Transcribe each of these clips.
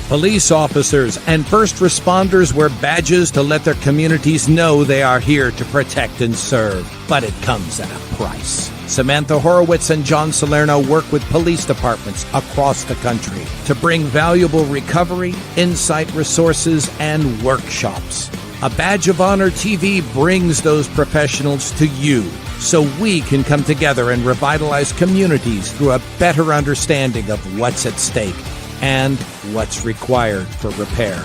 Police officers and first responders wear badges to let their communities know they are here to protect and serve. But it comes at a price. Samantha Horwitz and John Salerno work with police departments across the country to bring valuable recovery, insight resources, and workshops. A Badge of Honor TV brings those professionals to you so we can come together and revitalize communities through a better understanding of what's at stake and what's required for repair.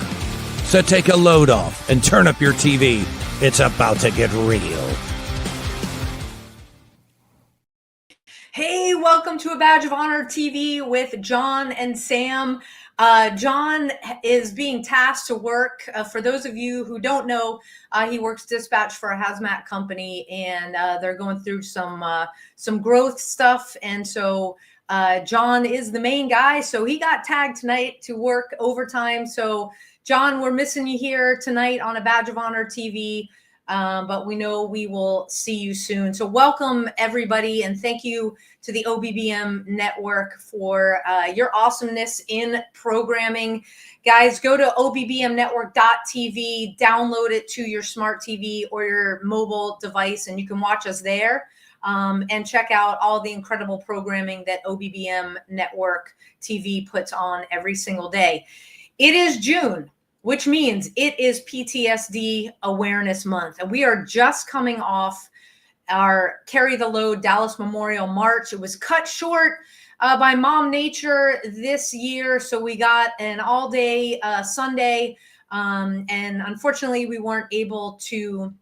So take a load off and turn up your TV. It's about to get real. Hey, welcome to A Badge of Honor TV with John and Sam. John is being tasked to work. For those of you who don't know, he works dispatch for a hazmat company, and they're going through some growth stuff. And so John is the main guy, so he got tagged tonight to work overtime. So John, we're missing you here tonight on A Badge of Honor TV, but we know we will see you soon. So welcome everybody, and thank you to the OBBM network for your awesomeness in programming. Guys, go to obbmnetwork.tv, download it to your smart TV or your mobile device, and you can watch us there. And check out all the incredible programming that OBBM Network TV puts on every single day. It is June, which means it is PTSD Awareness Month. And we are just coming off our Carry the Load Dallas Memorial March. It was cut short by Mom Nature this year. So we got an all-day Sunday. And unfortunately, we weren't able to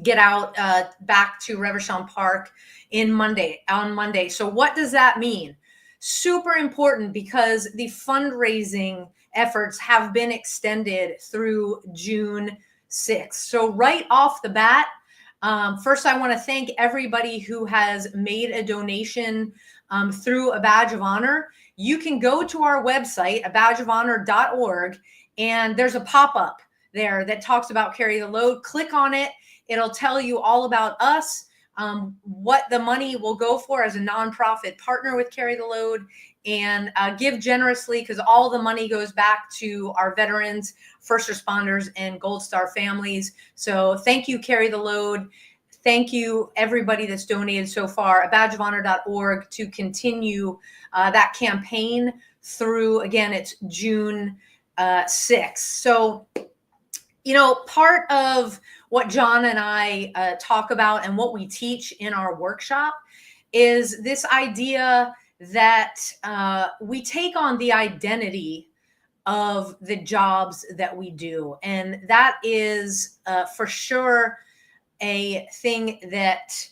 get out back to Reverchon Park on Monday. So what does that mean? Super important, because the fundraising efforts have been extended through June 6th. So right off the bat, first I want to thank everybody who has made a donation through A Badge of Honor. You can go to our website, abadgeofhonor.org, and there's a pop-up there that talks about Carry the Load. Click on it. It'll tell you all about us, what the money will go for as a nonprofit partner with Carry the Load, and give generously, because all the money goes back to our veterans, first responders, and Gold Star families. So thank you, Carry the Load. Thank you, everybody that's donated so far. abadgeofhonor.org to continue that campaign through, again, it's June 6th. So, you know, part of what John and I talk about and what we teach in our workshop is this idea that we take on the identity of the jobs that we do. And that is for sure a thing that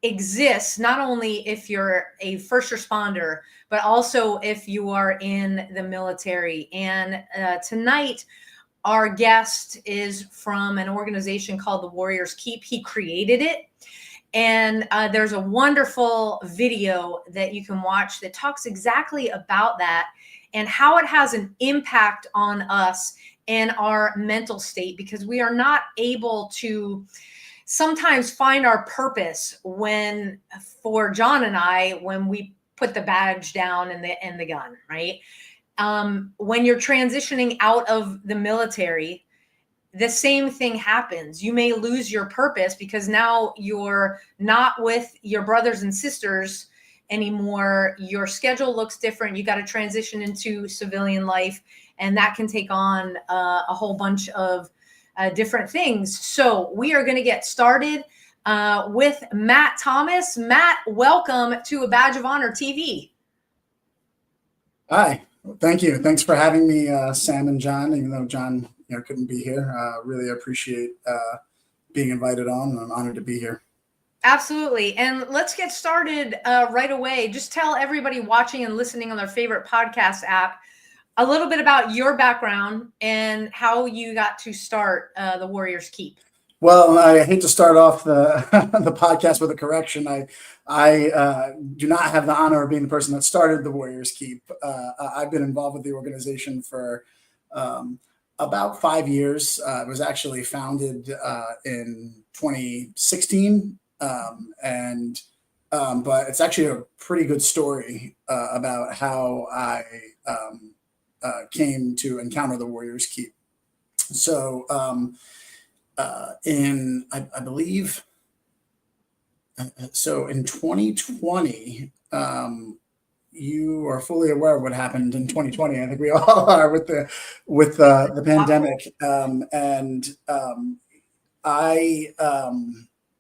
exists, not only if you're a first responder, but also if you are in the military. And tonight, our guest is from an organization called the Warriors Keep. He created it. And there's a wonderful video that you can watch that talks exactly about that and how it has an impact on us and our mental state, because we are not able to sometimes find our purpose when, for John and I, when we put the badge down and the gun, right? When you're transitioning out of the military, the same thing happens. You may lose your purpose because now you're not with your brothers and sisters anymore. Your schedule looks different. You got to transition into civilian life, and that can take on a whole bunch of different things. So we are going to get started with Matt Thomas. Matt, welcome to A Badge of Honor TV. Hi. Thank you. Thanks for having me, Sam and John, even though John couldn't be here. Really appreciate being invited on. I'm honored to be here. Absolutely. And let's get started right away. Just tell everybody watching and listening on their favorite podcast app a little bit about your background and how you got to start the Warriors Keep. Well, I hate to start off the the podcast with a correction. I do not have the honor of being the person that started the Warriors Keep. I've been involved with the organization for about 5 years. It was actually founded in 2016, but it's actually a pretty good story about how I came to encounter the Warriors Keep. So I believe, so in 2020, you are fully aware of what happened in 2020. I think we all are with the pandemic.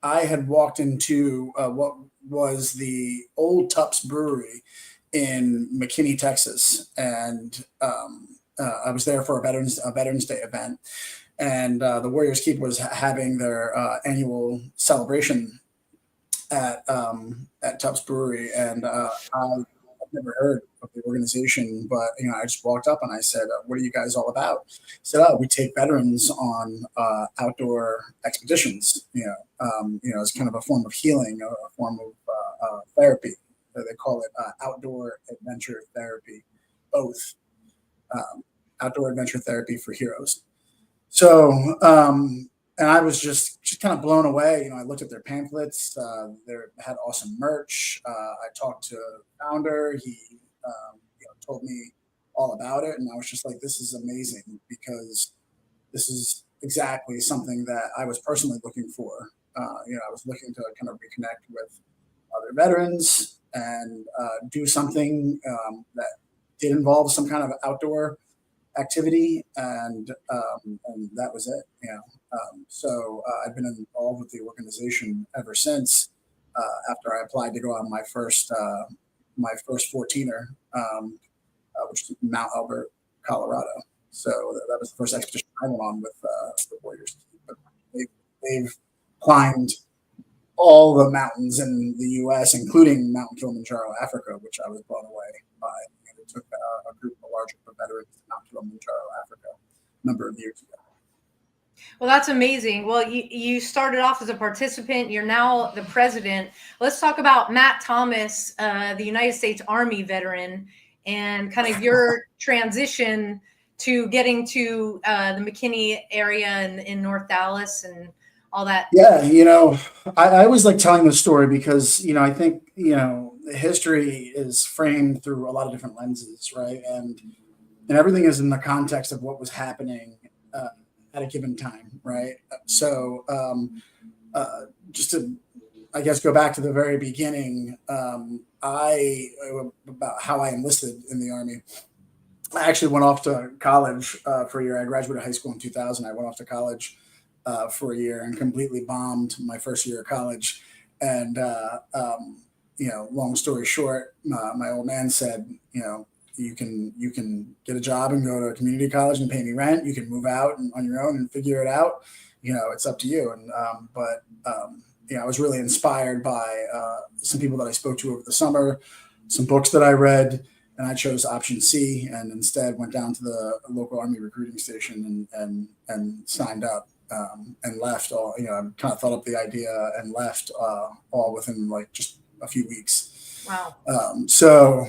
I had walked into what was the old Tups Brewery in McKinney, Texas, and I was there for a Veterans Day event, and the Warriors Keep was having their annual celebration at Tups Brewery, and I've never heard of the organization, but I just walked up and I said, "What are you guys all about?" He said, "Oh, we take veterans on outdoor expeditions. As kind of a form of healing, a form of therapy. They call it outdoor adventure therapy, both outdoor adventure therapy for heroes." So, and I was just kind of blown away. I looked at their pamphlets. They had awesome merch. I talked to the founder. He told me all about it, and I was just like, "This is amazing," because this is exactly something that I was personally looking for. I was looking to kind of reconnect with other veterans and do something that did involve some kind of outdoor activity, and that was it. So I've been involved with the organization ever since. After I applied to go on my first 14er, which is Mount Albert, Colorado. So that was the first expedition I went on with the Warriors. But they've climbed all the mountains in the U.S., including Mount Kilimanjaro, Africa, which I was blown away by. It took a large group of veterans to Mount Kilimanjaro, Africa, a number of years ago. Well, that's amazing. Well, you started off as a participant. You're now the president. Let's talk about Matt Thomas, the United States Army veteran, and kind of your transition to getting to the McKinney area in North Dallas and all that. Yeah, I always like telling the story because, I think, history is framed through a lot of different lenses, right? And everything is in the context of what was happening at a given time, right? So just to, I guess, go back to the very beginning, about how I enlisted in the Army. I actually went off to college for a year. I graduated high school in 2000. I went off to college for a year and completely bombed my first year of college. And, long story short, my old man said, you can get a job and go to a community college and pay me rent. You can move out on your own and figure it out. It's up to you. And, I was really inspired by some people that I spoke to over the summer, some books that I read, and I chose option C and instead went down to the local Army recruiting station and signed up. And left all, I kind of thought up the idea and left all within like just a few weeks. Wow. So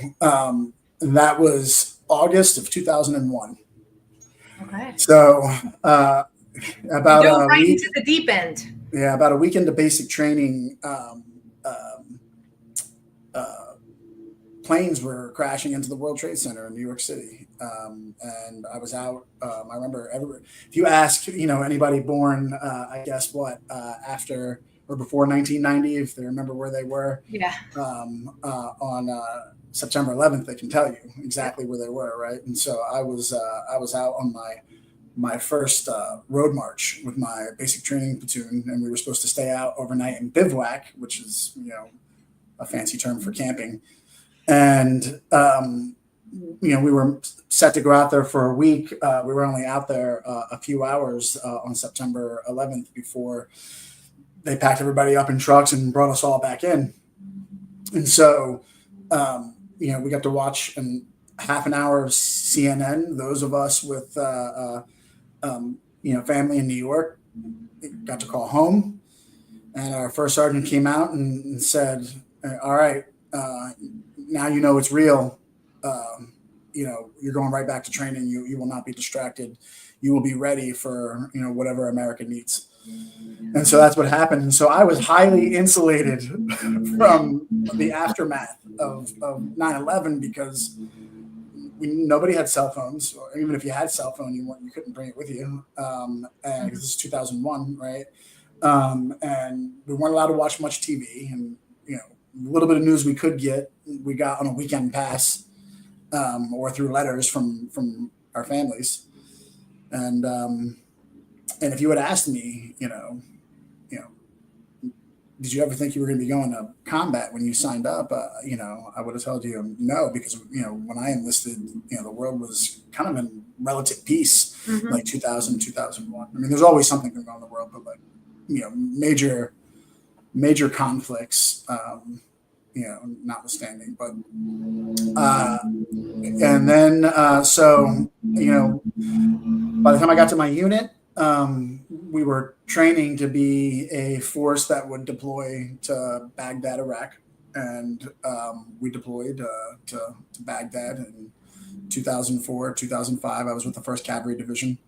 that was August of 2001. Okay. So about a week into the deep end. Yeah, about a week into basic training, planes were crashing into the World Trade Center in New York City. And I was out. I remember if you ask, anybody born, after or before 1990, if they remember where they were, on September 11th, they can tell you exactly where they were, right? And so I was out on my first road march with my basic training platoon, and we were supposed to stay out overnight in bivouac, which is a fancy term for camping. And we were set to go out there for a week. We were only out there a few hours on September 11th before they packed everybody up in trucks and brought us all back in. And so, we got to watch half an hour of CNN. Those of us with, family in New York got to call home. And our first sergeant came out and said, "All right, now it's real. You're going right back to training. You will not be distracted. You will be ready for whatever America needs." And so that's what happened. And so I was highly insulated from the aftermath of 9/11 because nobody had cell phones, or even if you had a cell phone, you couldn't bring it with you. And because this is 2001, right? And we weren't allowed to watch much TV, and a little bit of news we could get, we got on a weekend pass, or through letters from our families. And if you had asked me, did you ever think you were going to be going to combat when you signed up? I would have told you no, because when I enlisted, the world was kind of in relative peace, like 2000, 2001. I mean, there's always something going on in the world, but like major conflicts, notwithstanding. But and then so by the time I got to my unit, we were training to be a force that would deploy to Baghdad, Iraq, and we deployed to Baghdad in 2004, 2005. I was with the 1st Cavalry Division.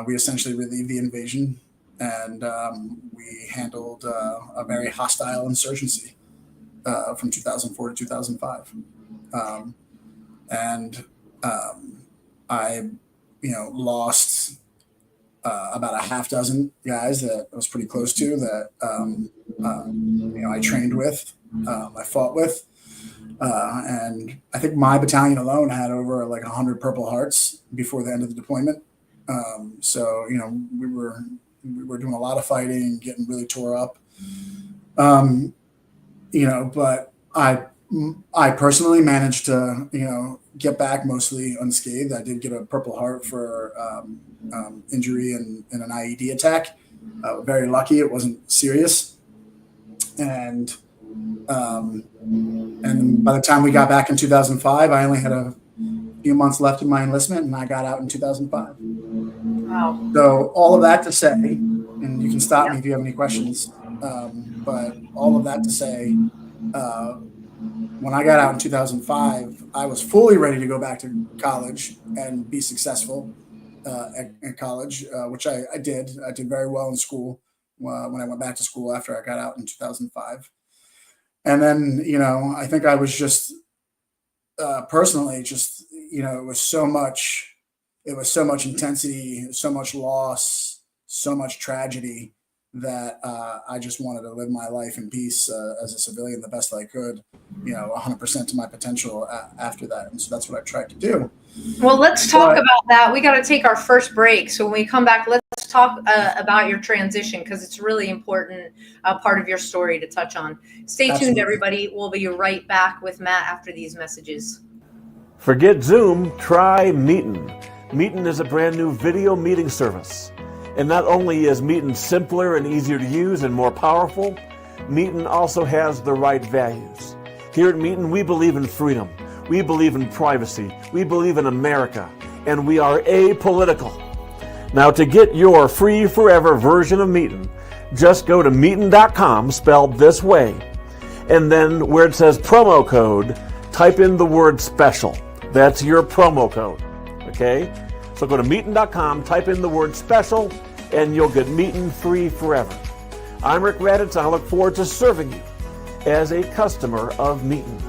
We essentially relieved the invasion, and we handled a very hostile insurgency from 2004 to 2005. I lost about a half dozen guys that I was pretty close to, that I trained with, I fought with, and I think my battalion alone had over like 100 Purple Hearts before the end of the deployment. So we were doing a lot of fighting, getting really tore up. But I personally managed to get back mostly unscathed. I did get a Purple Heart for injury in an IED attack. Very lucky it wasn't serious. And by the time we got back in 2005, I only had a few months left in my enlistment, and I got out in 2005. Wow. So all of that to say, and you can stop me if you have any questions, but all of that to say, when I got out in 2005, I was fully ready to go back to college and be successful at college, which I did. I did very well in school when I went back to school after I got out in 2005. And then, I think I was just personally just, it was so much intensity, so much loss, so much tragedy, that I just wanted to live my life in peace as a civilian the best I could, 100% to my potential after that. And so that's what I tried to do. Well, let's talk about that. We got to take our first break. So when we come back, let's talk about your transition, because it's a really important part of your story to touch on. Stay tuned, everybody. We'll be right back with Matt after these messages. Forget Zoom, try Meetin. Meetin is a brand new video meeting service. And not only is Meetin simpler and easier to use and more powerful, Meetin also has the right values. Here at Meetin, we believe in freedom. We believe in privacy. We believe in America. And we are apolitical. Now, to get your free forever version of Meetin, just go to Meetin.com, spelled this way. And then where it says promo code, type in the word special. That's your promo code. Okay? So go to Meetin.com, type in the word special, and you'll get Meetin free forever. I'm Rick Raditz, and I look forward to serving you as a customer of Meetin.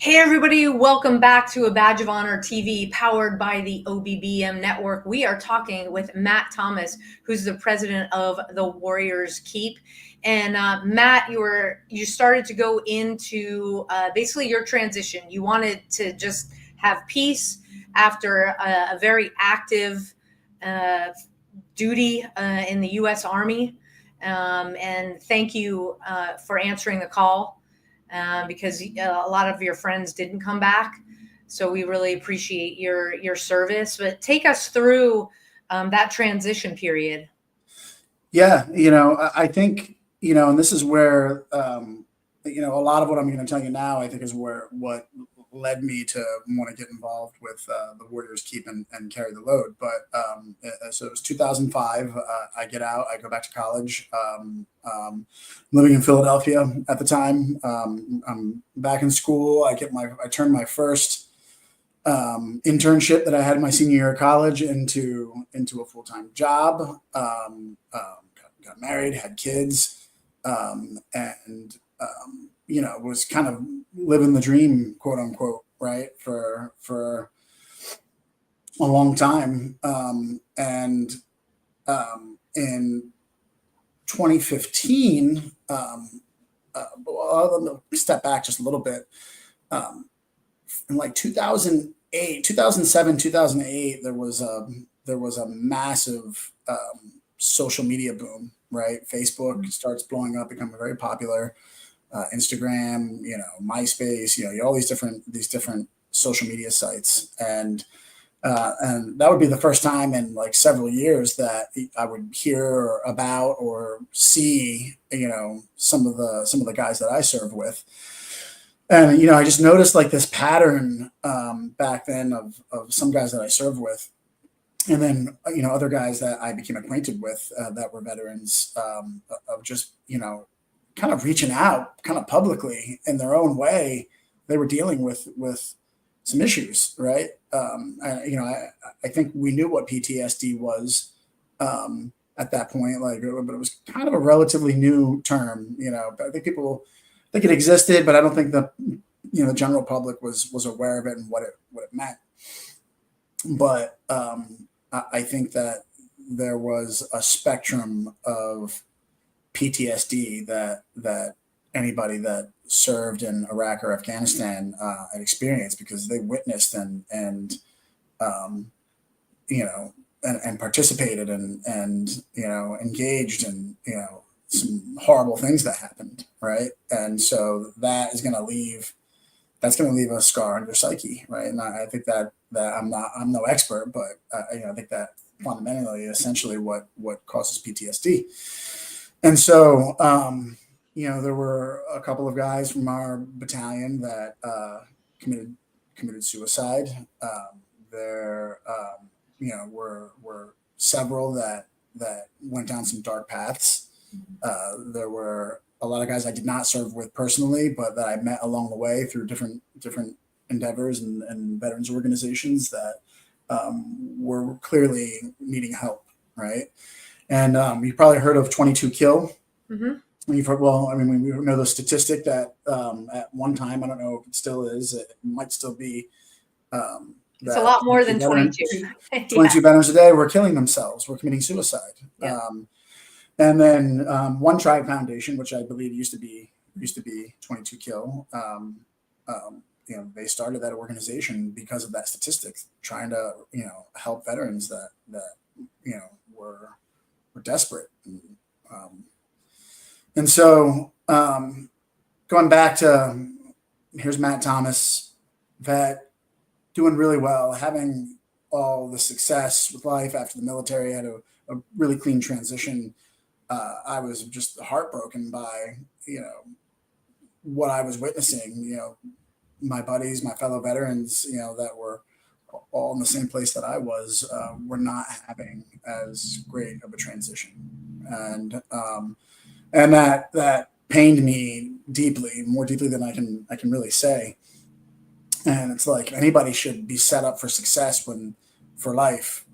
Hey everybody, welcome back to A Badge of Honor TV, powered by the OBBM network. We are talking with Matt Thomas, who's the president of the Warriors Keep. And Matt, you started to go into basically your transition. You wanted to just have peace after a very active duty in the U.S. Army. And thank you for answering the call. Because a lot of your friends didn't come back. So we really appreciate your service. But take us through that transition period. Yeah, I think, and this is where, a lot of what I'm going to tell you now, I think is what led me to want to get involved with the Warriors Keep and carry the load. But so it was 2005. I get out, I go back to college. Living in Philadelphia at the time. I'm back in school. I turn my first internship that I had in my senior year of college into a full-time job. Got married, had kids, and was kind of living the dream, quote unquote, right, for a long time. In 2015, I'll step back just a little bit. In like 2008, 2007, 2008, there was a massive social media boom, right? Facebook starts blowing up, becoming very popular. Instagram, MySpace, all these different social media sites, and that would be the first time in like several years that I would hear about or see, some of the guys that I serve with. And, I just noticed like this pattern back then of some guys that I served with. And then, other guys that I became acquainted with that were veterans of just, kind of reaching out kind of publicly in their own way. They were dealing with some issues, right? I think we knew what PTSD was at that point, but it was kind of a relatively new term. I think people think it existed, but I don't think the general public was aware of it and what it meant. But I think that there was a spectrum of PTSD that anybody that served in Iraq or Afghanistan had experienced, because they witnessed and participated and engaged in some horrible things that happened, right? And so that's going to leave a scar on your psyche, right? And I think that I'm no expert, but I think that fundamentally, essentially, what causes PTSD. And so, there were a couple of guys from our battalion that committed suicide. There, were several that went down some dark paths. There were a lot of guys I did not serve with personally, but that I met along the way through different endeavors and veterans organizations that were clearly needing help, right? And you probably heard of 22 Kill. Mm-hmm. You've heard, we know the statistic that at one time, I don't know if it still is, it might still be. It's a lot more than 22. 22 veterans a day were killing themselves, were committing suicide. Yeah. And then One Tribe Foundation, which I believe used to be 22 Kill, they started that organization because of that statistic, trying to help veterans that were desperate. And so going back to, here's Matt Thomas, vet, doing really well, having all the success with life after the military, had a really clean transition. I was just heartbroken by, what I was witnessing, my buddies, my fellow veterans, that were all in the same place that I was, were not having as great of a transition. And that pained me deeply, more deeply than I can really say. And it's like anybody should be set up for success for life.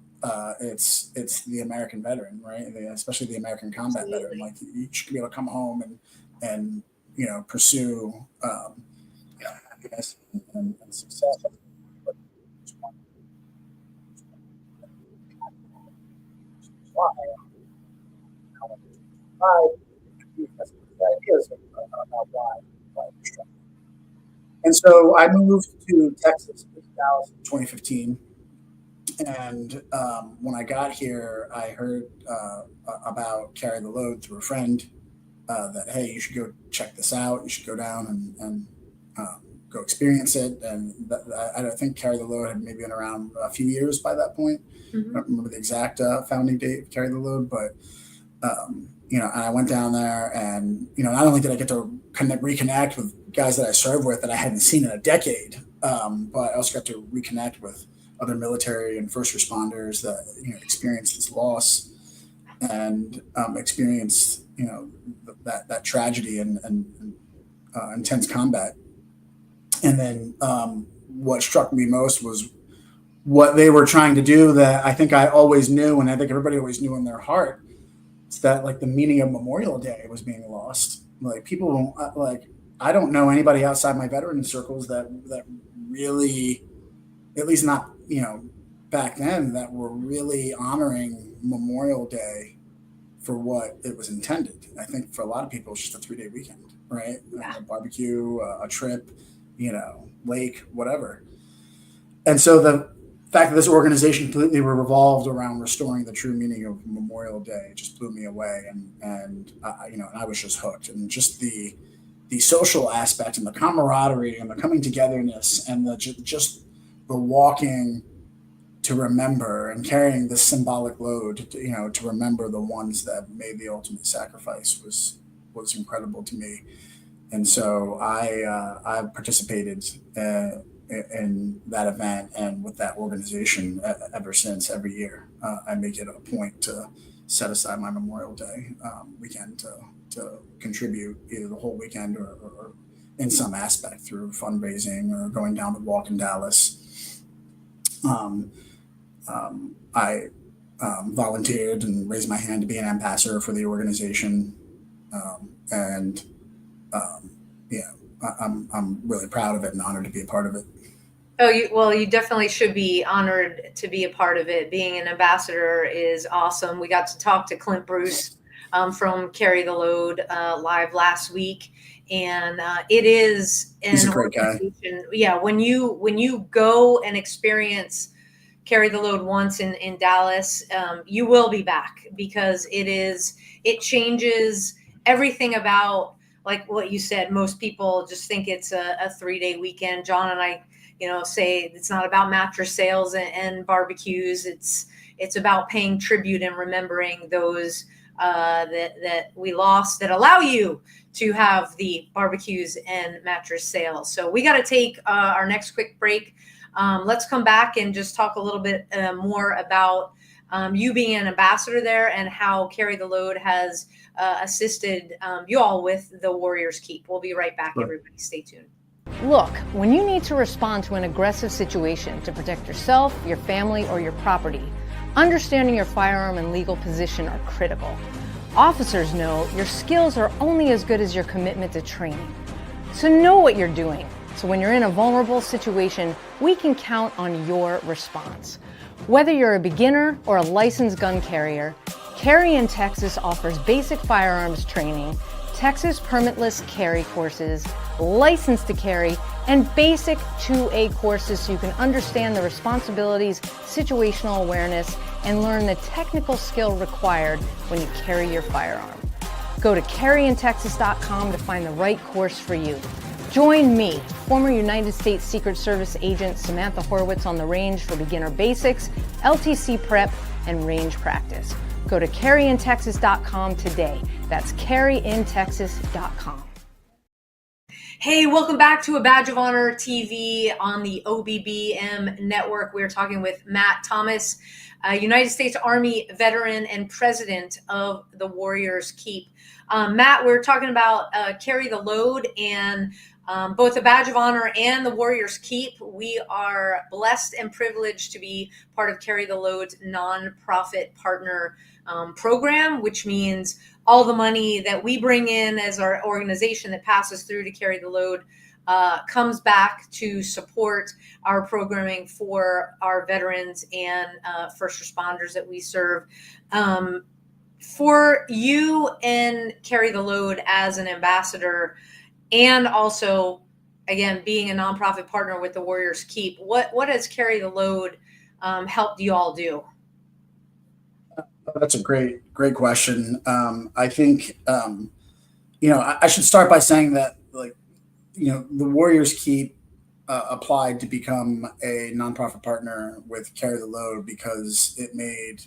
It's the American veteran, right? Especially the American combat veteran. Like, you should be able to come home and pursue happiness and success. And so I moved to Texas, Dallas, in 2015. And when I got here, I heard about Carry the Load through a friend that, hey, you should go check this out. You should go down and go experience it. And I think Carry the Load had maybe been around a few years by that point. Mm-hmm. I don't remember the exact founding date of Carry the Load, but and I went down there, and not only did I get to reconnect with guys that I served with that I hadn't seen in a decade, but I also got to reconnect with other military and first responders that experienced this loss and experienced that tragedy and intense combat. And then what struck me most was what they were trying to do that I think I always knew, and I think everybody always knew in their heart. It's that like the meaning of Memorial Day was being lost. Like people like, I don't know anybody outside my veteran circles that really, at least not, back then, that were really honoring Memorial Day for what it was intended. I think for a lot of people, it's just a 3-day weekend, right? Yeah. A barbecue, a trip, lake, whatever. And so the fact that this organization completely revolved around restoring the true meaning of Memorial Day just blew me away. And I was just hooked. And just the social aspect and the camaraderie and the coming togetherness and just the walking to remember and carrying this symbolic load, to remember the ones that made the ultimate sacrifice was incredible to me. And so I participated in that event and with that organization ever since. Every year, I make it a point to set aside my Memorial Day weekend to contribute either the whole weekend or in some aspect through fundraising or going down to walk in Dallas. I volunteered and raised my hand to be an ambassador for the organization. I'm really proud of it and honored to be a part of it. Oh, you definitely should be honored to be a part of it. Being an ambassador is awesome. We got to talk to Clint Bruce from Carry the Load live last week, and it is He's a great guy. Yeah, when you go and experience Carry the Load once in Dallas, you will be back, because it changes everything about, like what you said. Most people just think it's a 3-day weekend. John and I, say it's not about mattress sales and barbecues. It's about paying tribute and remembering those that we lost, that allow you to have the barbecues and mattress sales. So we got to take our next quick break. Let's come back and just talk a little bit more about you being an ambassador there and how Carry the Load has assisted you all with the Warriors Keep. We'll be right back, everybody. Stay tuned. Look, when you need to respond to an aggressive situation to protect yourself, your family, or your property, understanding your firearm and legal position are critical. Officers know your skills are only as good as your commitment to training. So know what you're doing. So when you're in a vulnerable situation, we can count on your response. Whether you're a beginner or a licensed gun carrier, Carry in Texas offers basic firearms training, Texas permitless carry courses, license to carry, and basic 2A courses so you can understand the responsibilities, situational awareness, and learn the technical skill required when you carry your firearm. Go to carryintexas.com to find the right course for you. Join me, former United States Secret Service agent Samantha Horwitz, on the range for beginner basics, LTC prep, and range practice. Go to carryintexas.com today. That's carryintexas.com. Hey, welcome back to A Badge of Honor TV on the OBBM network. We're talking with Matt Thomas, a United States Army veteran and president of the Warriors Keep. Matt, we're talking about Carry the Load and both A Badge of Honor and the Warriors Keep. We are blessed and privileged to be part of Carry the Load's nonprofit partner program, which means all the money that we bring in as our organization that passes through to Carry the Load comes back to support our programming for our veterans and first responders that we serve. For you and Carry the Load as an ambassador, and also, again, being a nonprofit partner with the Warriors Keep, what has Carry the Load helped you all do? That's a great question. I think, I should start by saying that, the Warriors Keep applied to become a nonprofit partner with Carry the Load because it made,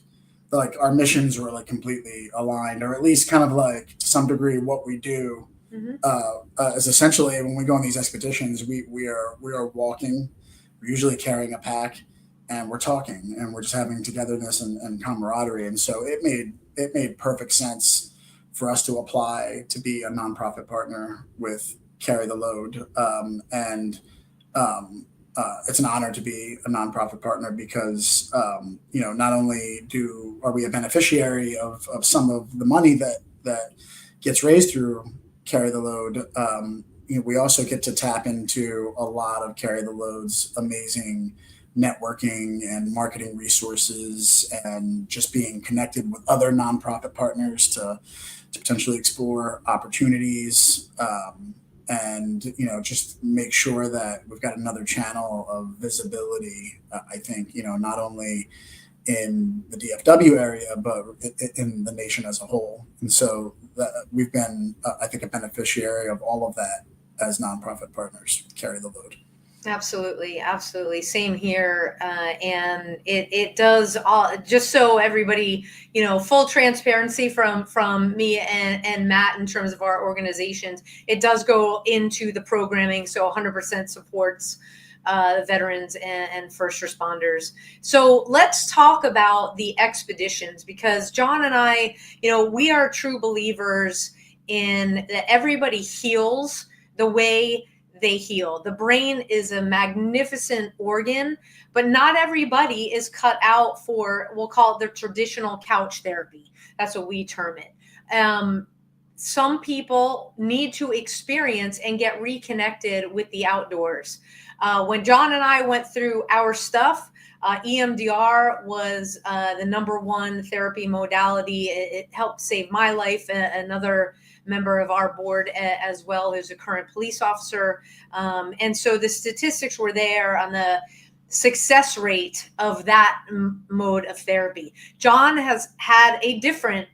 our missions were completely aligned, or at least kind of to some degree what we do. Mm-hmm. Is essentially when we go on these expeditions, we are walking, we're usually carrying a pack, and we're talking, and we're just having togetherness and camaraderie. And so it made perfect sense for us to apply to be a nonprofit partner with Carry the Load. it's an honor to be a nonprofit partner because, not only are we a beneficiary of some of the money that gets raised through Carry the Load, we also get to tap into a lot of Carry the Load's amazing networking and marketing resources, and just being connected with other nonprofit partners to potentially explore opportunities, and just make sure that we've got another channel of visibility. I think not only in the DFW area, but in the nation as a whole. And so we've been, I think, a beneficiary of all of that as nonprofit partners. Carry the Load. Absolutely. Absolutely. Same here. And it does all, just so everybody, full transparency from me and Matt in terms of our organizations, it does go into the programming. So 100% supports veterans and first responders. So let's talk about the expeditions, because John and I, we are true believers in that everybody heals the way they heal. The brain is a magnificent organ, but not everybody is cut out for, we'll call it the traditional couch therapy. That's what we term it. Some people need to experience and get reconnected with the outdoors. When John and I went through our stuff, EMDR was the number one therapy modality. It helped save my life. Another member of our board as well, who's a current police officer. And so the statistics were there on the success rate of that mode of therapy. John has had a different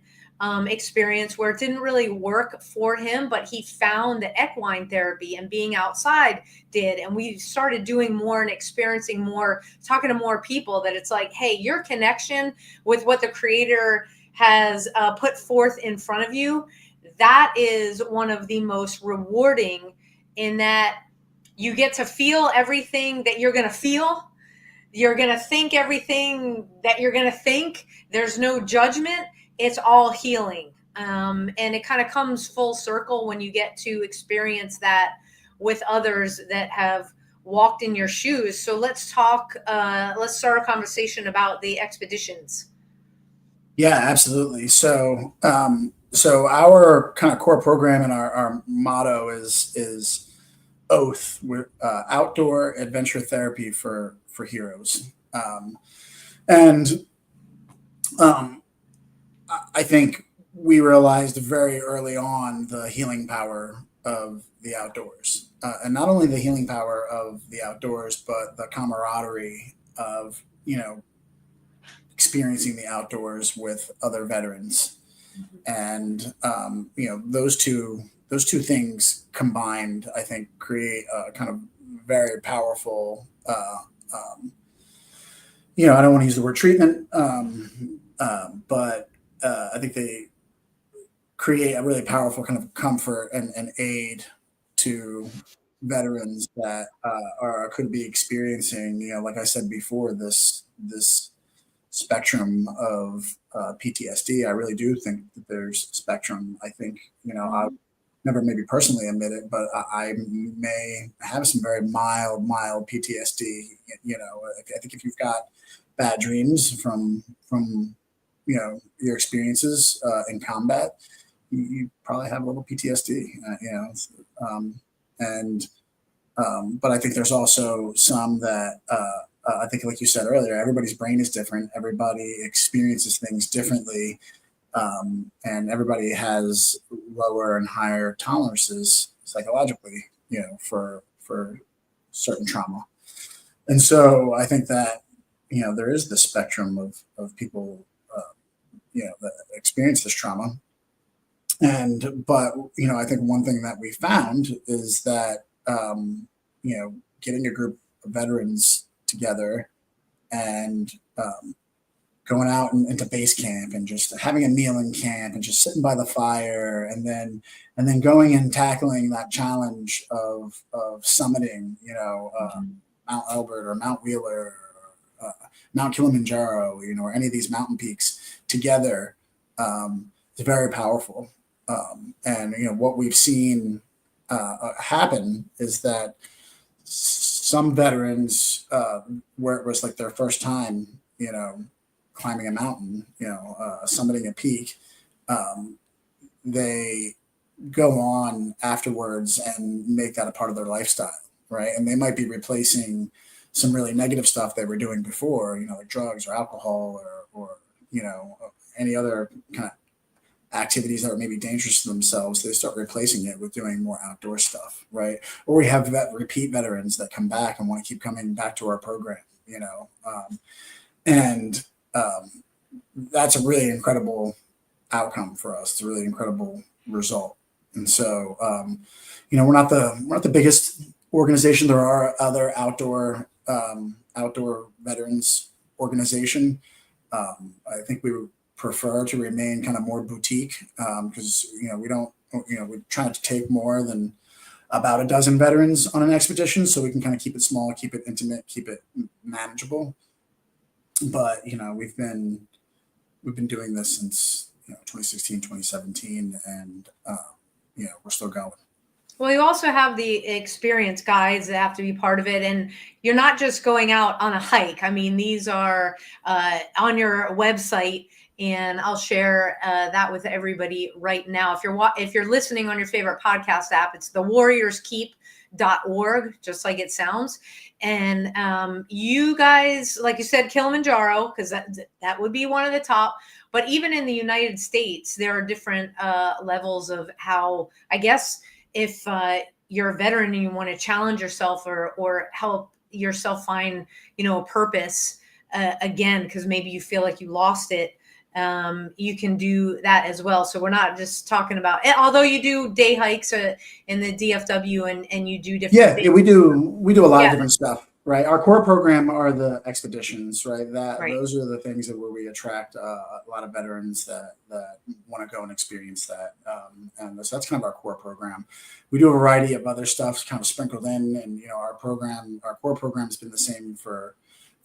experience where it didn't really work for him, but he found that equine therapy and being outside did. And we started doing more and experiencing more, talking to more people, that it's like, hey, your connection with what the creator has put forth in front of you, that is one of the most rewarding, in that you get to feel everything that you're going to feel. You're going to think everything that you're going to think. There's no judgment. It's all healing. And it kind of comes full circle when you get to experience that with others that have walked in your shoes. So let's start a conversation about the expeditions. Yeah, absolutely. So our kind of core program and our motto is OATH. We're outdoor adventure therapy for heroes. I think we realized very early on the healing power of the outdoors, and not only the healing power of the outdoors, but the camaraderie of experiencing the outdoors with other veterans. And those two things combined, I think, create a kind of very powerful, I don't want to use the word treatment, but I think they create a really powerful kind of comfort and aid to veterans that could be experiencing, like I said before, this spectrum of PTSD. I really do think that there's a spectrum. I think, I never maybe personally admit it, but I may have some very mild PTSD. I think if you've got bad dreams from your experiences in combat, you probably have a little PTSD. But I think there's also some that I think, like you said earlier, everybody's brain is different. Everybody experiences things differently, and everybody has lower and higher tolerances psychologically, for certain trauma. And so I think that there is this spectrum of people that experience this trauma. But I think one thing that we found is that getting a group of veterans together and going out into base camp and just having a meal in camp and just sitting by the fire, and then going and tackling that challenge of summiting, Mount Elbert or Mount Wheeler, Mount Kilimanjaro, or any of these mountain peaks together, is very powerful. And what we've seen happen is that some veterans, where it was like their first time, climbing a mountain, summiting a peak, they go on afterwards and make that a part of their lifestyle, right? And they might be replacing some really negative stuff they were doing before, like drugs or alcohol or any other kind of activities that are maybe dangerous to themselves. They start replacing it with doing more outdoor stuff, right? Or we have repeat veterans that come back and want to keep coming back to our program, and that's a really incredible outcome for us. It's a really incredible result. And so, we're not the biggest organization. There are other outdoor veterans organization. I think we would prefer to remain kind of more boutique, because we're trying to take more than about a dozen veterans on an expedition, so we can kind of keep it small, keep it intimate, keep it manageable. But we've been doing this since 2016, 2017, and we're still going. Well, you also have the experienced guides that have to be part of it. And you're not just going out on a hike. I mean, these are on your website, and I'll share that with everybody right now. If you're listening on your favorite podcast app, it's thewarriorskeep.org, just like it sounds. And you guys, like you said, Kilimanjaro, because that would be one of the top. But even in the United States, there are different levels of how, I guess, if you're a veteran and you want to challenge yourself or help yourself find, a purpose again, because maybe you feel like you lost it, you can do that as well. So we're not just talking about, although you do day hikes in the DFW and you do different things. Yeah, we do a lot of different stuff, right? Our core program are the expeditions, right? Those are the things where we attract a lot of veterans that want to go and experience that. And so that's kind of our core program. We do a variety of other stuff kind of sprinkled in, and our core program has been the same for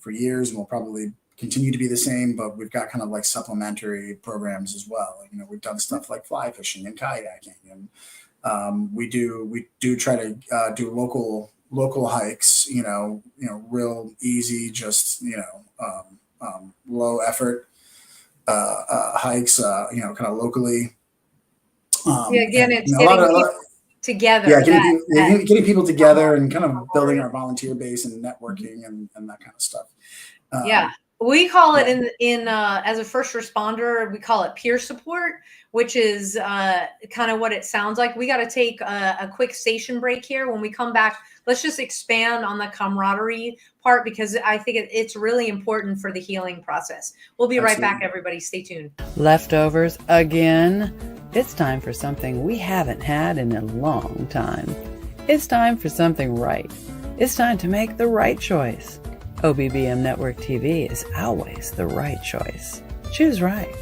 years and will probably continue to be the same, but we've got kind of like supplementary programs as well. We've done stuff like fly fishing and kayaking, and we do try to do local hikes, real easy, just low effort hikes, kind of locally. Again, it's getting people together. Yeah, getting people together and kind of building our volunteer base and networking and that kind of stuff. We call it in as a first responder, we call it peer support, which is kind of what it sounds like. We got to take a quick station break here. When we come back, let's just expand on the camaraderie part, because I think it's really important for the healing process. We'll be right back, everybody. Stay tuned. Leftovers again. It's time for something we haven't had in a long time. It's time for something right. It's time to make the right choice. OBBM Network TV is always the right choice. Choose right.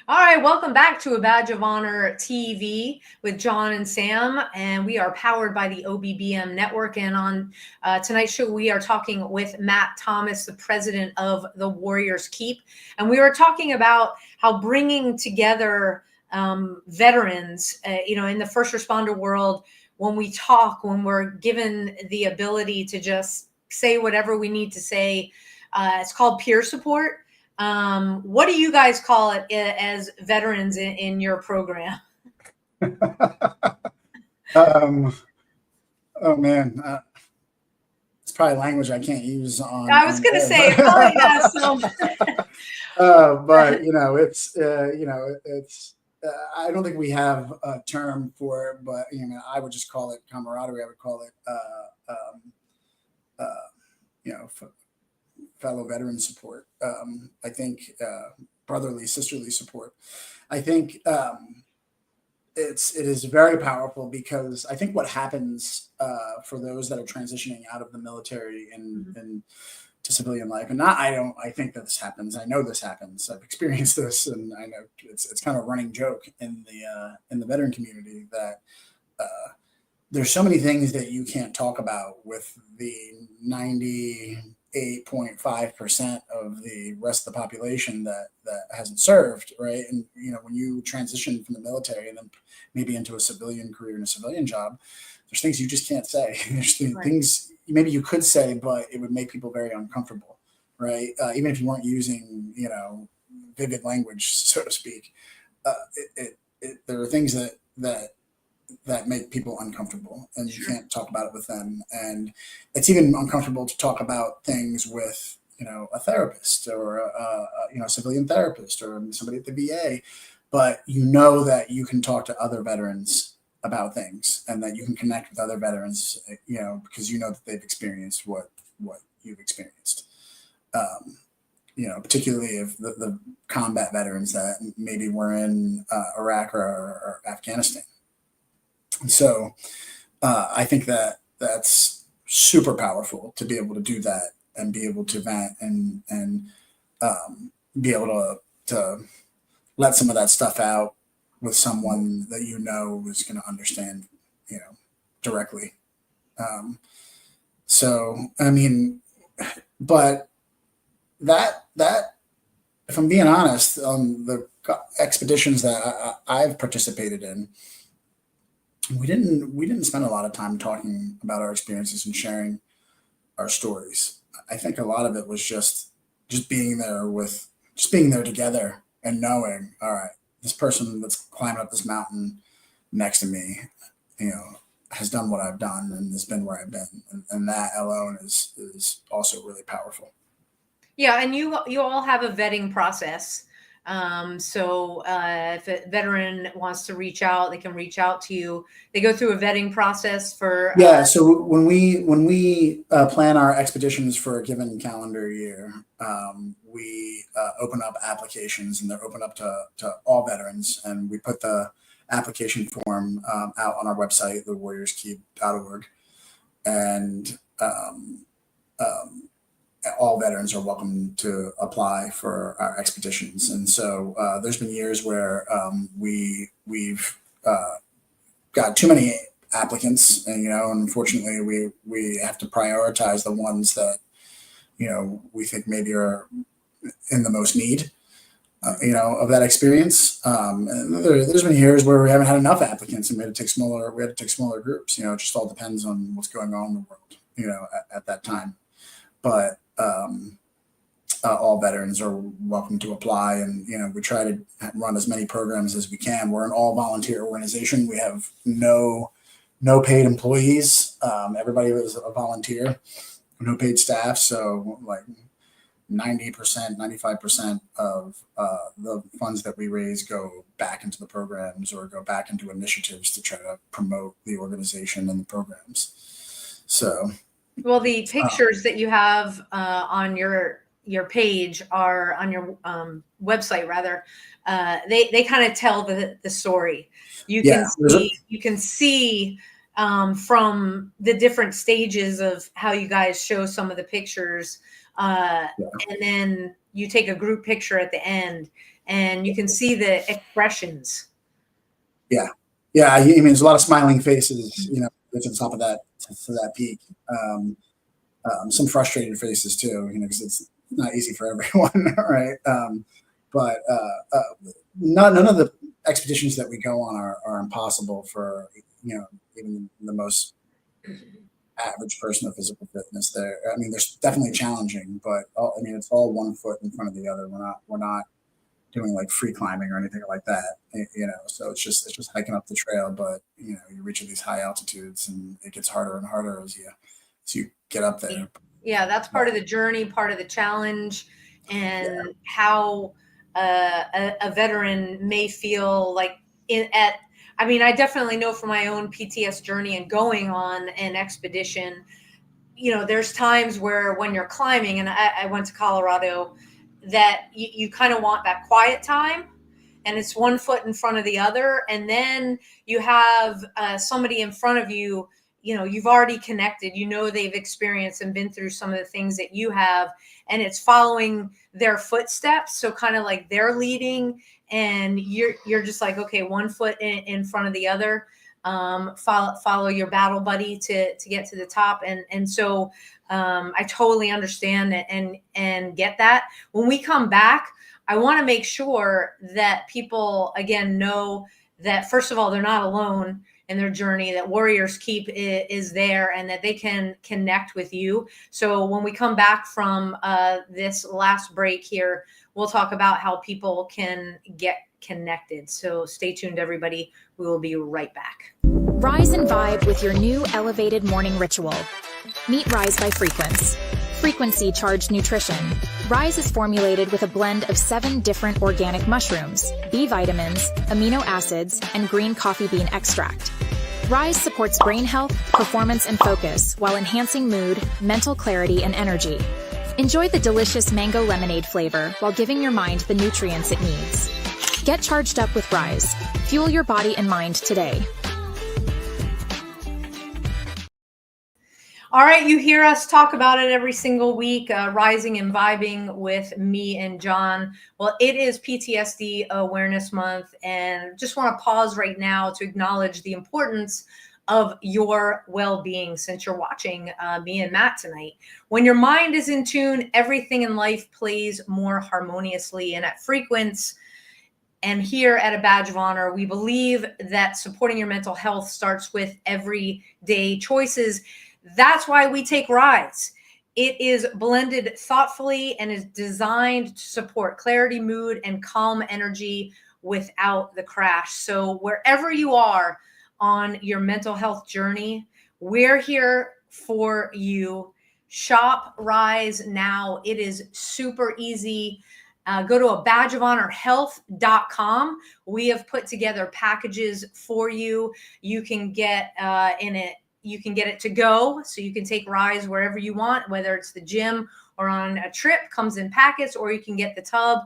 All right, welcome back to A Badge of Honor TV with John and Sam, and we are powered by the OBBM Network. And on tonight's show, we are talking with Matt Thomas, the president of the Warriors Keep, and we were talking about how bringing together veterans, in the first responder world, when we're given the ability to just say whatever we need to say, it's called peer support. What do you guys call it as veterans in your program? Oh man, it's probably language I can't use on. I was going to say, probably has some. But it's. I don't think we have a term for it, but I would just call it camaraderie. I would call it, fellow veteran support. I think brotherly, sisterly support. I think it is very powerful, because I think what happens for those that are transitioning out of the military and to civilian life, and I think that this happens. I know this happens. I've experienced this, and I know it's kind of a running joke in the veteran community that there's so many things that you can't talk about with the 90 8.5% of the rest of the population that hasn't served, right? And when you transition from the military and then maybe into a civilian career and a civilian job, there's things you just can't say. There's things maybe you could say, but it would make people very uncomfortable, right? Even if you weren't using vivid language, so to speak. There are things that make people uncomfortable, and you can't talk about it with them. And it's even uncomfortable to talk about things with, a therapist or a civilian therapist or somebody at the VA, but that you can talk to other veterans about things and that you can connect with other veterans, because that they've experienced what you've experienced. Particularly if the combat veterans that maybe were in Iraq or Afghanistan. So I think that's super powerful to be able to do that and be able to vent and be able to let some of that stuff out with someone that is going to understand, directly. But that if I'm being honest, on the expeditions that I've participated in, we didn't spend a lot of time talking about our experiences and sharing our stories. I think a lot of it was just being there together and knowing, all right, this person that's climbing up this mountain next to me, has done what I've done and has been where I've been. And that alone is also really powerful. Yeah. And you all have a vetting process. So if a veteran wants to reach out, they can reach out to you. They go through a vetting process for. So when we plan our expeditions for a given calendar year, we open up applications, and they're open up to all veterans, and we put the application form out on our website, thewarriorskeep.org, and all veterans are welcome to apply for our expeditions. And so there's been years where we've got too many applicants, and unfortunately we have to prioritize the ones that we think maybe are in the most need of that experience. And there's been years where we haven't had enough applicants, and we had to take smaller groups. It just all depends on what's going on in the world at that time. But all veterans are welcome to apply, and we try to run as many programs as we can. We're an all volunteer organization. We have no paid employees. Everybody is a volunteer, no paid staff. So like 90%, 95% of the funds that we raise go back into the programs or go back into initiatives to try to promote the organization and the programs. So. Well, the pictures that you have on your page are on your website, rather. They kind of tell the story. You can see from the different stages of how you guys show some of the pictures, and then you take a group picture at the end, and you can see the expressions. Yeah. I mean, there's a lot of smiling faces, to the top of that peak. Some frustrated faces too, because it's not easy for everyone, right? But none of the expeditions that we go on are impossible for even the most average person of physical fitness. They're definitely challenging, but it's all one foot in front of the other. We're not doing like free climbing or anything like that, so it's just hiking up the trail, but you reach these high altitudes, and it gets harder and harder as you get up there. Yeah, that's part of the journey, part of the challenge, and how a veteran may feel like I definitely know from my own PTS journey and going on an expedition, there's times where when you're climbing, and I went to Colorado, that you kind of want that quiet time, and it's one foot in front of the other. And then you have somebody in front of you, you've already connected, they've experienced and been through some of the things that you have, and it's following their footsteps. So kind of like they're leading, and you're just like, okay, one foot in front of the other. follow your battle buddy to get to the top. And so I totally understand and get that. When we come back, I want to make sure that people, again, know that, first of all, they're not alone in their journey, that Warriors Keep is there, and that they can connect with you. So when we come back from this last break here, we'll talk about how people can get connected. So stay tuned, everybody. We will be right back. Rise and vibe with your new elevated morning ritual. Meet Rise by Frequence. Frequency charged nutrition. Rise is formulated with a blend of 7 different organic mushrooms, B vitamins, amino acids, and green coffee bean extract. Rise supports brain health, performance, and focus while enhancing mood, mental clarity, and energy. Enjoy the delicious mango lemonade flavor while giving your mind the nutrients it needs. Get charged up with Rise. Fuel your body and mind today. All right, you hear us talk about it every single week, rising and vibing with me and John. Well, it is PTSD Awareness Month, and just want to pause right now to acknowledge the importance of your well-being since you're watching me and Matt tonight. When your mind is in tune, everything in life plays more harmoniously. And at Frequence, and here at A Badge of Honor, we believe that supporting your mental health starts with everyday choices. That's why we take Rise. It is blended thoughtfully and is designed to support clarity, mood, and calm energy without the crash. So wherever you are on your mental health journey, we're here for you. Shop Rise now. It is super easy. Go to abadgeofhonorhealth.com. We have put together packages for you. You can get you can get it to go, so you can take Rise wherever you want, whether it's the gym or on a trip, comes in packets, or you can get the tub.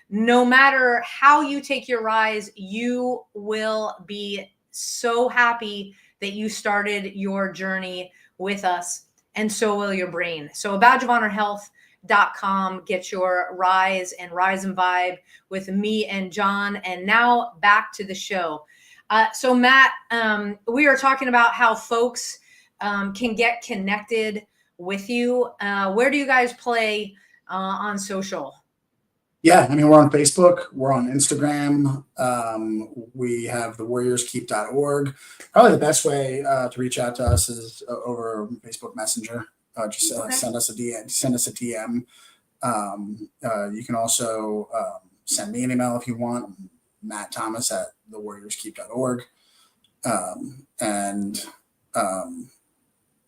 No matter how you take your Rise, you will be so happy that you started your journey with us, and so will your brain. So abadgeofhonorhealth.com, get your Rise and Vibe with me and John. And now back to the show. So Matt, we are talking about how folks can get connected with you. Where do you guys play on social? Yeah, I mean, we're on Facebook, we're on Instagram. We have the warriorskeep.org. Probably the best way to reach out to us is over Facebook Messenger. Just send us a DM. You can also send me an email if you want, Matt Thomas at thewarriorskeep.org.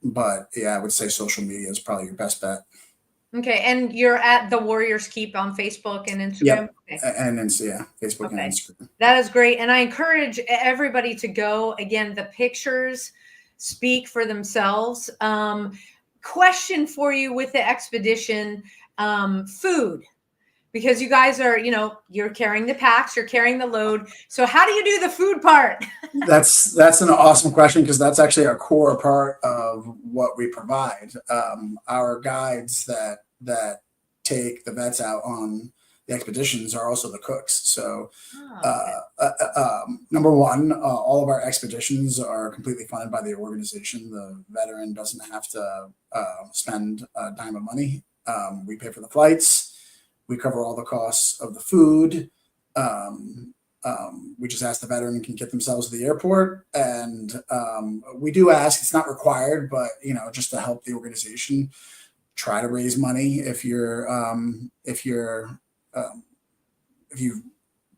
But yeah, I would say social media is probably your best bet. Okay, and you're at the Warriors Keep on Facebook and Instagram? Yep. Okay. And Facebook and Instagram. That is great. And I encourage everybody to go. Again, the pictures speak for themselves. Question for you with the expedition, food. Because you guys are, you're carrying the packs, you're carrying the load. So how do you do the food part? That's an awesome question, because that's actually a core part of what we provide. Our guides that take the vets out on the expeditions are also the cooks. So number one, all of our expeditions are completely funded by the organization. The veteran doesn't have to spend a dime of money. We pay for the flights. We cover all the costs of the food. We just ask the veteran can get themselves to the airport. And we do ask, it's not required, but, just to help the organization, try to raise money. If you've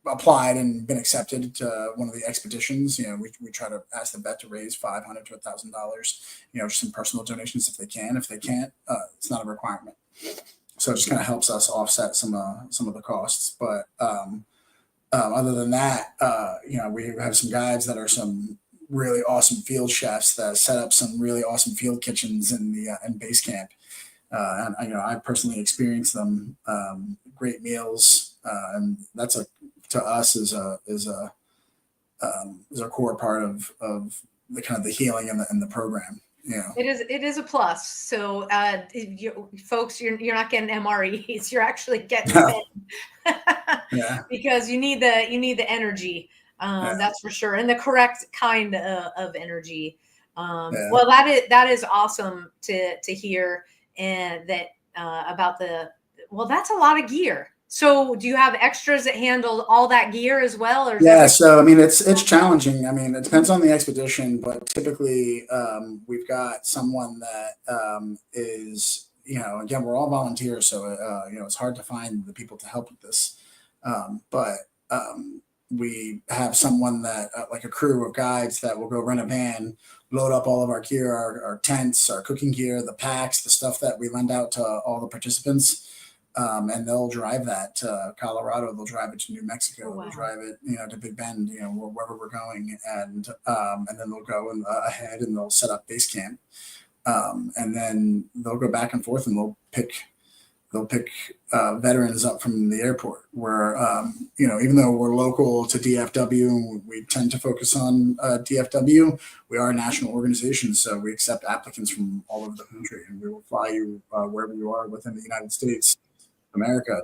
applied and been accepted to one of the expeditions, we try to ask the vet to raise $500 to $1,000, just some personal donations if they can. If they can't, it's not a requirement. So it just kind of helps us offset some of the costs. But other than that, we have some guides that are some really awesome field chefs that set up some really awesome field kitchens in base camp. And I personally experienced them. Great meals, and that's to us is a core part of the kind of the healing and the program. Yeah, it is a plus. So folks, you're not getting MREs, you're actually getting fed. Yeah. Because you need the energy That's for sure. And the correct kind of energy. Yeah. Well, that is awesome to hear, and that about well, that's a lot of gear. So do you have extras that handle all that gear as well? Or Yeah, so I mean, it's challenging. I mean, it depends on the expedition, but typically we've got someone that is, again, we're all volunteers, so it's hard to find the people to help with this. But we have someone that, like a crew of guides, that will go rent a van, load up all of our gear, our tents, our cooking gear, the packs, the stuff that we lend out to all the participants. And they'll drive that to Colorado. They'll drive it to New Mexico. Oh, wow. They'll drive it, to Big Bend, wherever we're going, and then they'll go ahead and they'll set up base camp, and then they'll go back and forth, and they'll pick veterans up from the airport. Where even though we're local to DFW, and we tend to focus on DFW, we are a national organization, so we accept applicants from all over the country, and we will fly you wherever you are within the United States, America,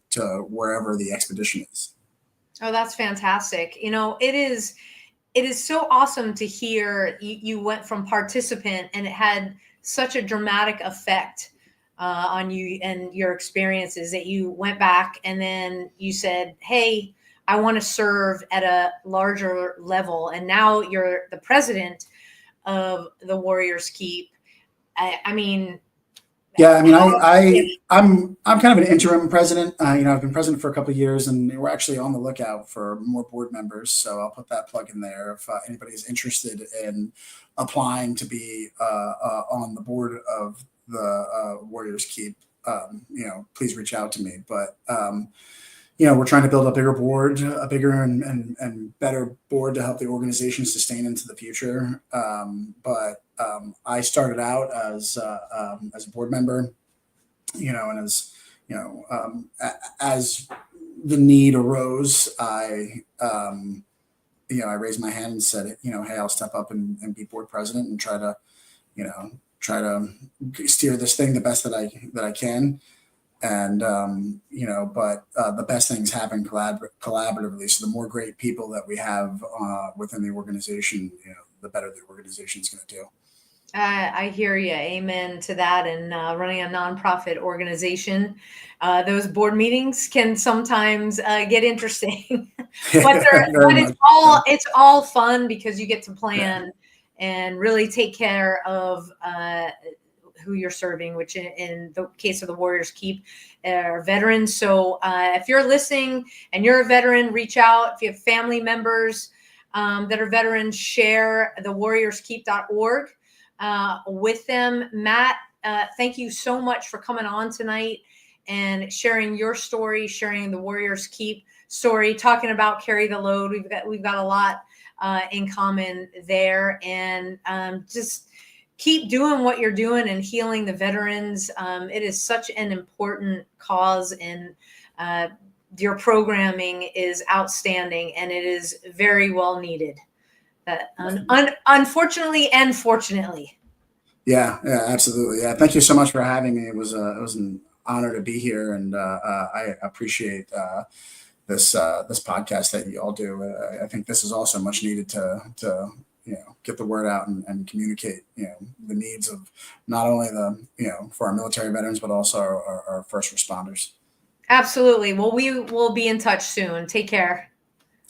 to wherever the expedition is. Oh, that's fantastic. It is so awesome to hear you went from participant, and it had such a dramatic effect on you and your experiences, that you went back and then you said, hey, I want to serve at a larger level. And now you're the president of the Warriors Keep. I mean, yeah, I'm kind of an interim president. I've been president for a couple of years, and we're actually on the lookout for more board members. So I'll put that plug in there. If anybody's interested in applying to be on the board of the Warriors Keep, please reach out to me. But we're trying to build a bigger board, a bigger and better board to help the organization sustain into the future. But I started out as a board member, and as the need arose, I raised my hand and said, hey, I'll step up and be board president and try to steer this thing the best that I can. And, but the best things happen collaboratively. So the more great people that we have within the organization, the better the organization is going to do. I hear you. Amen to that. And running a nonprofit organization, those board meetings can sometimes get interesting, but it's all fun, because you get to plan and really take care of who you're serving, which in the case of the Warriors Keep are veterans. So if you're listening and you're a veteran, reach out. If you have family members that are veterans, share the warriorskeep.org with them. Matt, thank you so much for coming on tonight and sharing your story, sharing the Warriors Keep story, talking about Carry the Load. We've got a lot in common there, and just keep doing what you're doing and healing the veterans. It is such an important cause, and your programming is outstanding, and it is very well needed. Unfortunately and fortunately. Yeah, absolutely. Yeah, thank you so much for having me. It was an honor to be here, and I appreciate this podcast that you all do. I think this is also much needed to get the word out and communicate the needs of not only for our military veterans, but also our first responders. Absolutely. Well, we will be in touch soon. Take care.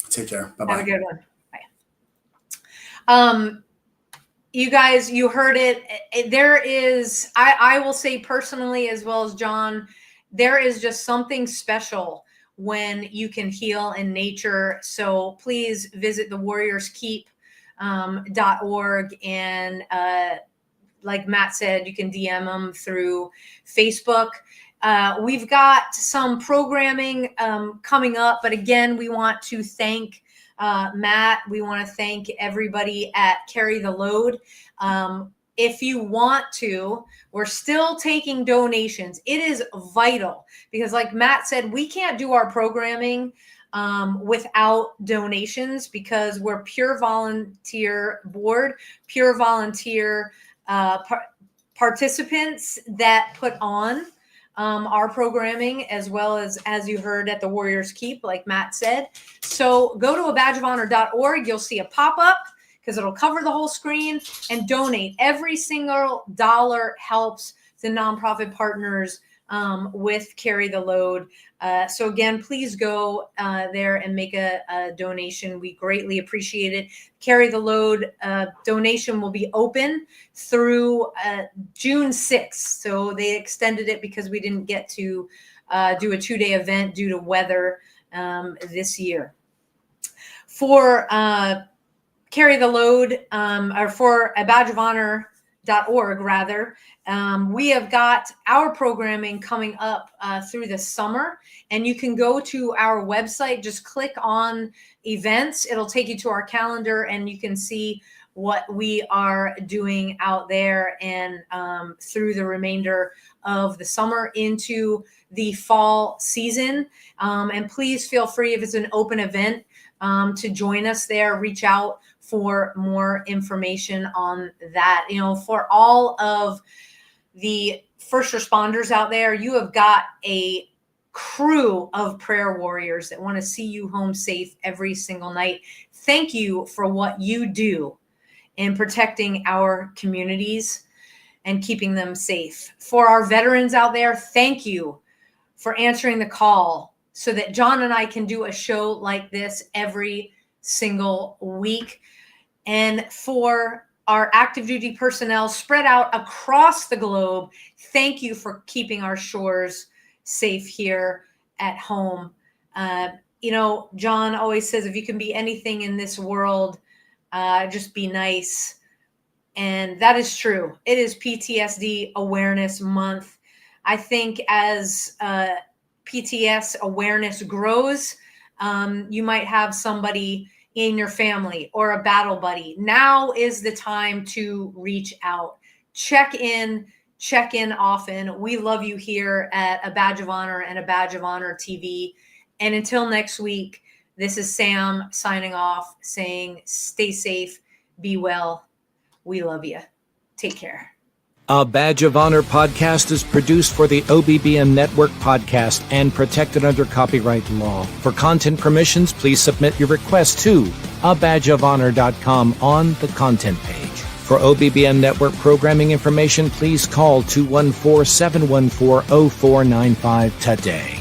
Take care. Bye-bye. Have a good one. Bye. You guys, you heard it. There is, I will say personally, as well as John, there is just something special when you can heal in nature. So please visit the warriorskeep.org, and like Matt said, you can DM them through Facebook. We've got some programming coming up, but again, we want to thank Matt. We want to thank everybody at Carry the Load. If you want to, we're still taking donations. It is vital, because like Matt said, we can't do our programming without donations, because we're pure volunteer board, pure volunteer participants that put on our programming, as well as you heard at the Warriors Keep, like Matt said. So go to abadgeofhonor.org. You'll see a pop-up because it'll cover the whole screen, and donate. Every single dollar helps the nonprofit partners with Carry the Load. So again, please go there and make a donation. We greatly appreciate it. Carry the Load donation will be open through June 6th. So they extended it because we didn't get to do a 2-day event due to weather this year. For Carry the Load, or for abadgeofhonor.org rather, we have got our programming coming up through the summer, and you can go to our website, just click on events. It'll take you to our calendar, and you can see what we are doing out there and through the remainder of the summer into the fall season. And please feel free, if it's an open event, to join us there. Reach out for more information on that. You know, for all of the first responders out there, you have got a crew of prayer warriors that want to see you home safe every single night. Thank you for what you do in protecting our communities and keeping them safe. For our veterans out there, thank you for answering the call so that John and I can do a show like this every single week. And for our active duty personnel spread out across the globe, thank you for keeping our shores safe here at home. You know, John always says, if you can be anything in this world, just be nice. And that is true. It is PTSD Awareness Month. I think as PTS awareness grows, you might have somebody in your family or a battle buddy. Now is the time to reach out. Check in often. We love you here at A Badge of Honor and A Badge of Honor TV. And until next week, this is Sam signing off, saying stay safe, be well. We love you. Take care. A Badge of Honor podcast is produced for the OBBM Network podcast and protected under copyright law. For content permissions, please submit your request to abadgeofhonor.com on the content page. For OBBM Network programming information, please call 214-714-0495 today.